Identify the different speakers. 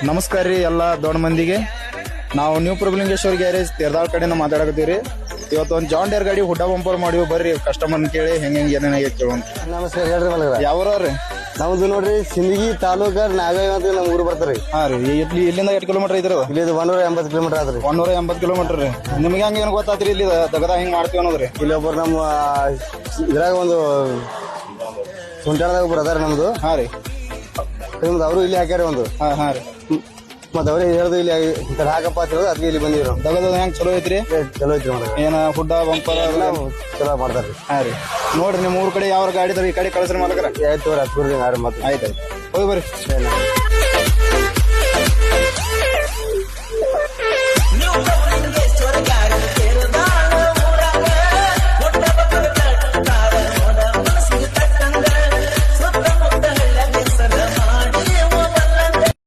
Speaker 1: ನಮಸ್ಕಾರ ರೀ ಎಲ್ಲ ದೊಡ್ಡ ಮಂದಿಗೆ. ನಾವು ನ್ಯೂ ಪ್ರಭುಲಿಂಗೇಶ್ವರ ಗ್ಯಾರೇಜ್ ತೇರ್ದಾಳ್ ಕಡೆಯಿಂದ ಮಾತಾಡಕತ್ತೀವಿ. ಇವತ್ತು ಒಂದು ಜಾನ್ ಡೇರ್ ಗಾಡಿ ಹುಡ್ಡ ಬಂಪರ್ ಮಾಡಿವಿ. ಬರ್ರಿ ಕಸ್ಟಮರ್ನ ಕೇಳಿ ಹೆಂಗೆ ಏನೇನಾಗೈತೆ ಕೇಳೋಣ.
Speaker 2: ನಮಸ್ಕಾರ ಹೇಳ್ರಿ ಮಲಗ್ರ.
Speaker 1: ಯಾವ್ರಿ
Speaker 2: ನಮ್ದು ನೋಡ್ರಿ ಸಿಂದಗಿ ತಾಲೂಕ ನಾಗಾವಿ ಅಂತ ನಮ್ಮ ಊರು ಬರ್ತಾರಿ.
Speaker 1: ಹಾ ರೀ, ಇಲ್ಲಿಂದ 8 ಕಿಲೋಮೀಟರ್ ಐತ್ರಿ.
Speaker 2: ಇಲ್ಲಿ 180 ಕಿಲೋಮೀಟರ್ ಆದ್ರಿ.
Speaker 1: 180 ಕಿಲೋಮೀಟರ್ ರೀ. ನಿಮ್ಗೆ ಹಂಗ ಏನ್ ಗೊತ್ತಾತ್ರಿ ಇಲ್ಲಿ ದಗದ ಹಿಂಗ್ ಮಾಡ್ತೀವಿ ಅನ್ನೋದ್ರಿ?
Speaker 2: ಇಲ್ಲಿ ಒಬ್ಬರು ನಮ್ಮ ಇದ್ರಾಗ ಒಂದು ಸುಂಟಾಳದಾಗ ಒಬ್ರು ಅದಾರ ನಮ್ದು.
Speaker 1: ಹಾ ರೀ,
Speaker 2: ನಿಮ್ದು ಅವರು ಇಲ್ಲಿ ಹಾಕ್ಯಾರ ಒಂದು.
Speaker 1: ಹಾ ರೀ.
Speaker 2: ಮತ್ತೆ ಅವ್ರೇ ಹೇಳ್ದು ಇಲ್ಲಿ ಹಾಕಪ್ಪ ಅಂತ ಹೇಳೋದು ಅದಕ್ಕೆ ಇಲ್ಲಿ ಬಂದಿರೋ.
Speaker 1: ದಗದ ಹೆಂಗ್ ಚಲೋ ಐತ್ರಿ?
Speaker 2: ಚಲೋ ಐತ್ರಿ ಮೇಡಮ್.
Speaker 1: ಏನ ಹುಡ್ಡ ಬಂಪರ್
Speaker 2: ಚಲೋ ಮಾಡ್ತಾರ್ರಿ.
Speaker 1: ಹಾ ರೀ, ನೋಡ್ರಿ ನಿಮ್ಮ ಊರ್ ಕಡೆ ಯಾವ ಗಾಡಿ ಈ ಕಡೆ ಕಳ್ಸ್ರಿ ಮಾಲಕರ.
Speaker 2: ಆಯ್ತು ಅವ್ರ ಹತ್ತು
Speaker 1: ಆಯ್ತಾಯ್ತು, ಹೋಗಿ ಬರ್ರಿ.